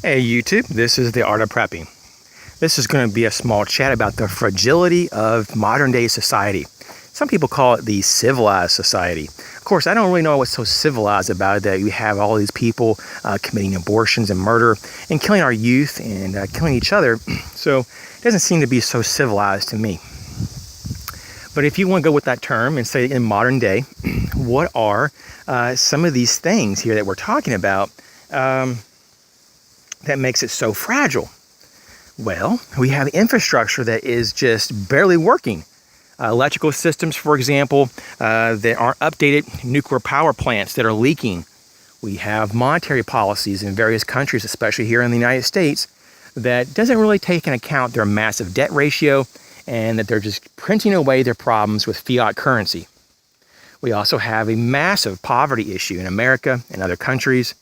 Hey YouTube, this is The Art of Prepping. This is going to be a small chat about the fragility of modern day society. Some people call it the civilized society. Of course, I don't really know what's so civilized about it that you have all these people committing abortions and murder and killing our youth and killing each other. So it doesn't seem to be so civilized to me. But if you want to go with that term and say in modern day, what are some of these things here that we're talking about that makes it so fragile? Well, we have infrastructure that is just barely working. Electrical systems, for example, that aren't updated, nuclear power plants that are leaking. We have monetary policies in various countries, especially here in the United States, that doesn't really take into account their massive debt ratio and that they're just printing away their problems with fiat currency. We also have a massive poverty issue in America and other countries.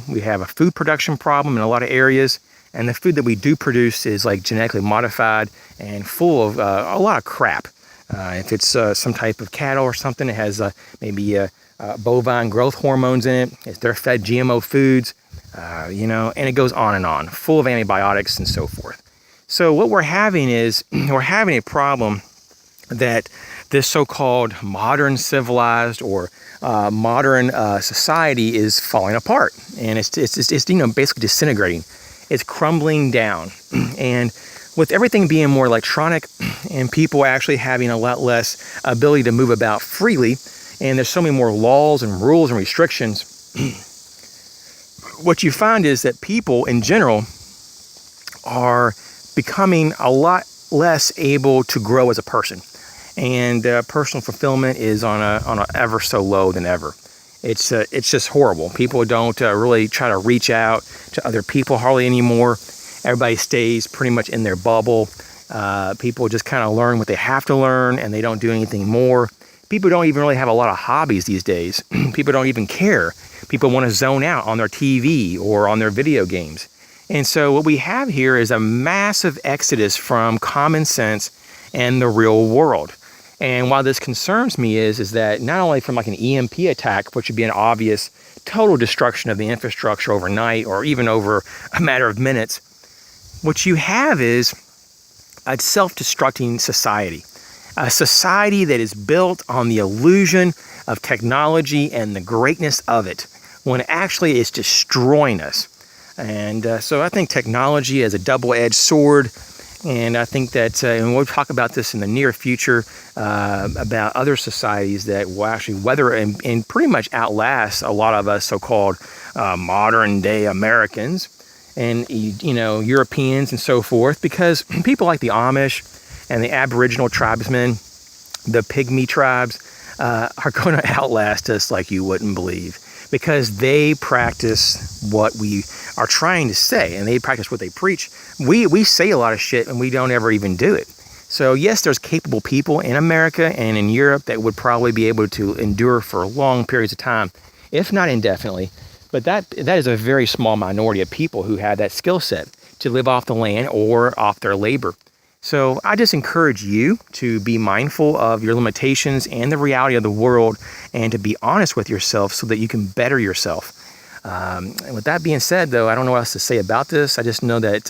We have a food production problem in a lot of areas, and the food that we do produce is like genetically modified and full of a lot of crap. If it's some type of cattle or something, it has maybe bovine growth hormones in it. If they're fed GMO foods, and it goes on, full of antibiotics and so forth. So what we're having is we're having a problem that this so-called modern civilized or modern society is falling apart, and it's basically disintegrating. It's crumbling down, and with everything being more electronic and people actually having a lot less ability to move about freely, and there's so many more laws and rules and restrictions, what you find is that people in general are becoming a lot less able to grow as a person. And personal fulfillment is on a ever so low than ever. It's just horrible. People don't really try to reach out to other people hardly anymore. Everybody stays pretty much in their bubble. People just kind of learn what they have to learn, and they don't do anything more. People don't even really have a lot of hobbies these days. People don't even care. People want to zone out on their TV or on their video games. And so what we have here is a massive exodus from common sense and the real world. And why this concerns me is that not only from like an EMP attack, which would be an obvious total destruction of the infrastructure overnight or even over a matter of minutes, what you have is a self-destructing society. A society that is built on the illusion of technology and the greatness of it, when actually it's destroying us. And so I think technology is a double-edged sword. And I think that, and we'll talk about this in the near future, about other societies that will actually weather and pretty much outlast a lot of us so-called modern day Americans and, Europeans and so forth, because people like the Amish and the Aboriginal tribesmen, the Pygmy tribes, are going to outlast us like you wouldn't believe, because they practice what we are trying to say, and they practice what they preach. We say a lot of shit, and we don't ever even do it. So yes, there's capable people in America and in Europe that would probably be able to endure for long periods of time, if not indefinitely. But that is a very small minority of people who have that skill set to live off the land or off their labor. So I just encourage you to be mindful of your limitations and the reality of the world, and to be honest with yourself so that you can better yourself. And with that being said, though, I don't know what else to say about this. I just know that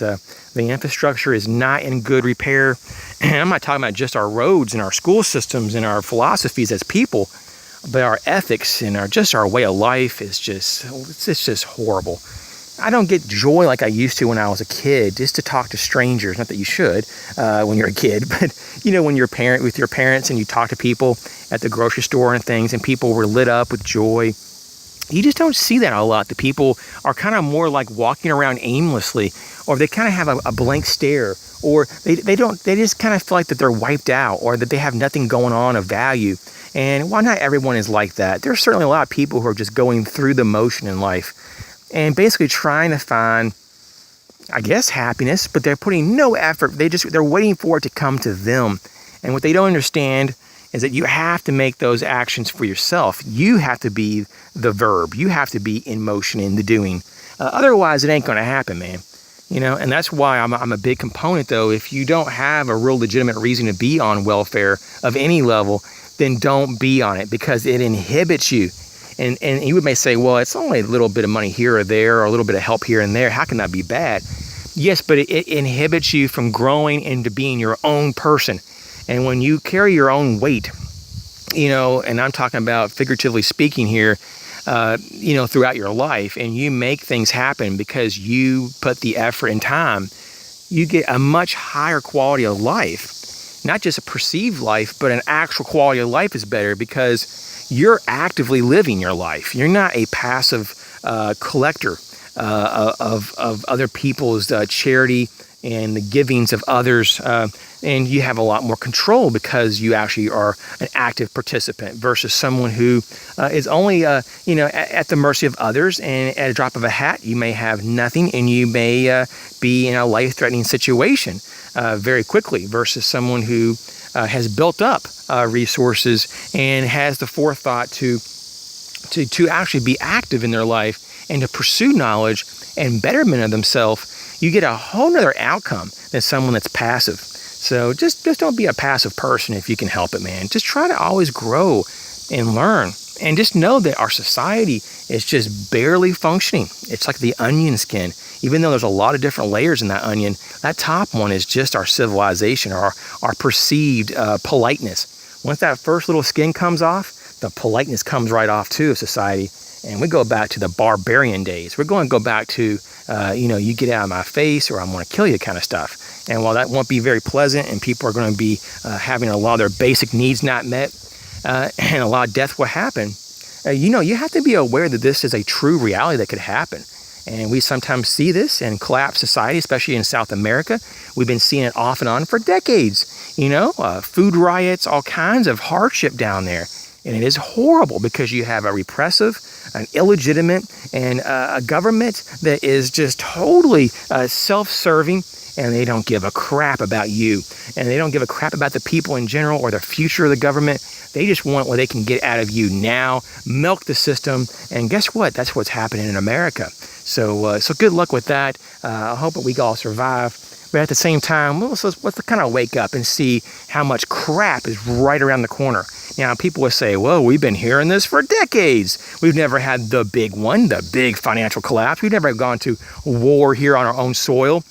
the infrastructure is not in good repair. And I'm not talking about just our roads and our school systems and our philosophies as people, but our ethics and our way of life is just horrible. I don't get joy like I used to when I was a kid, just to talk to strangers. Not that you should when you're a kid, but when you're with your parents and you talk to people at the grocery store and things, and people were lit up with joy. You just don't see that a lot. The people are kind of more like walking around aimlessly, or they kind of have a blank stare, or they just kind of feel like that they're wiped out, or that they have nothing going on of value. And while not everyone is like that, there's certainly a lot of people who are just going through the motion in life and basically trying to find, I guess, happiness, but they're putting no effort. They're waiting for it to come to them. And what they don't understand is that you have to make those actions for yourself. You have to be the verb. You have to be in motion, in the doing. Otherwise, it ain't going to happen, man. And that's why I'm a big component, though. If you don't have a real legitimate reason to be on welfare of any level, then don't be on it, because it inhibits you. And you may say, well, it's only a little bit of money here or there, or a little bit of help here and there. How can that be bad? Yes, but it inhibits you from growing into being your own person. And when you carry your own weight, and I'm talking about figuratively speaking here, throughout your life, and you make things happen because you put the effort and time, you get a much higher quality of life. Not just a perceived life, but an actual quality of life is better because you're actively living your life. You're not a passive collector of other people's charity and the givings of others, and you have a lot more control because you actually are an active participant versus someone who is only at the mercy of others, and at a drop of a hat you may have nothing and you may be in a life-threatening situation very quickly versus someone who has built up resources and has the forethought to actually be active in their life and to pursue knowledge and betterment of themselves. You get a whole nother outcome than someone that's passive. So just don't be a passive person if you can help it, man. Just try to always grow and learn. And just know that our society is just barely functioning. It's like the onion skin. Even though there's a lot of different layers in that onion, that top one is just our civilization, our perceived politeness. Once that first little skin comes off, the politeness comes right off too of society. And we go back to the barbarian days. We're going to go back to, you get out of my face or I'm going to kill you kind of stuff. And while that won't be very pleasant and people are going to be having a lot of their basic needs not met and a lot of death will happen, you have to be aware that this is a true reality that could happen. And we sometimes see this in collapsed society, especially in South America. We've been seeing it off and on for decades. Food riots, all kinds of hardship down there. And it is horrible because you have a repressive, an illegitimate, and a government that is just totally self-serving, and they don't give a crap about you. And they don't give a crap about the people in general or the future of the government. They just want what they can get out of you now, milk the system, and guess what? That's what's happening in America. So good luck with that. I hope that we all survive. But at the same time, let's kind of wake up and see how much crap is right around the corner. Now, people will say, well, we've been hearing this for decades. We've never had the big one, the big financial collapse. We've never gone to war here on our own soil,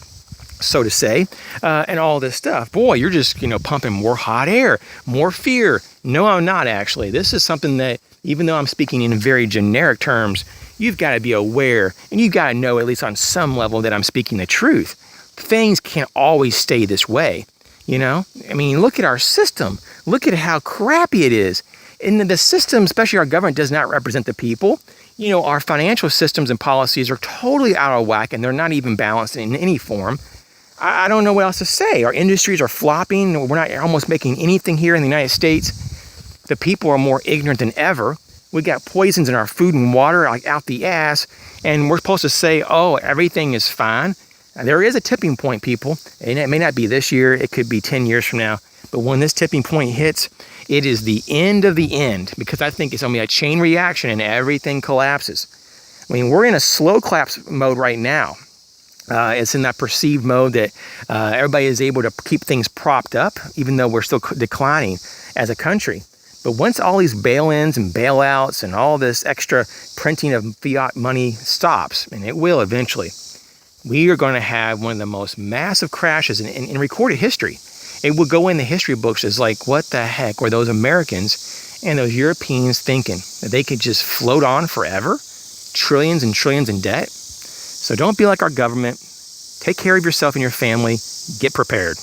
so to say, and all this stuff. Boy, you're just, pumping more hot air, more fear. No, I'm not actually. This is something that, even though I'm speaking in very generic terms, you've got to be aware, and you've got to know, at least on some level, that I'm speaking the truth. Things can't always stay this way, look at our system. Look at how crappy it is. And the system, especially our government, does not represent the people. Our financial systems and policies are totally out of whack, and they're not even balanced in any form. I don't know what else to say. Our industries are flopping. We're not almost making anything here in the United States. The people are more ignorant than ever. We got poisons in our food and water like out the ass, and we're supposed to say, oh, everything is fine. There is a tipping point, people, and it may not be this year. It could be 10 years from now. But when this tipping point hits, it is the end of the end, because I think it's going to be a chain reaction and everything collapses. We're in a slow collapse mode right now. It's in that perceived mode that everybody is able to keep things propped up, even though we're still declining as a country. But once all these bail-ins and bailouts and all this extra printing of fiat money stops, and it will eventually, we are going to have one of the most massive crashes in recorded history. It will go in the history books as like, what the heck were those Americans and those Europeans thinking? That they could just float on forever? Trillions and trillions in debt? So don't be like our government. Take care of yourself and your family. Get prepared.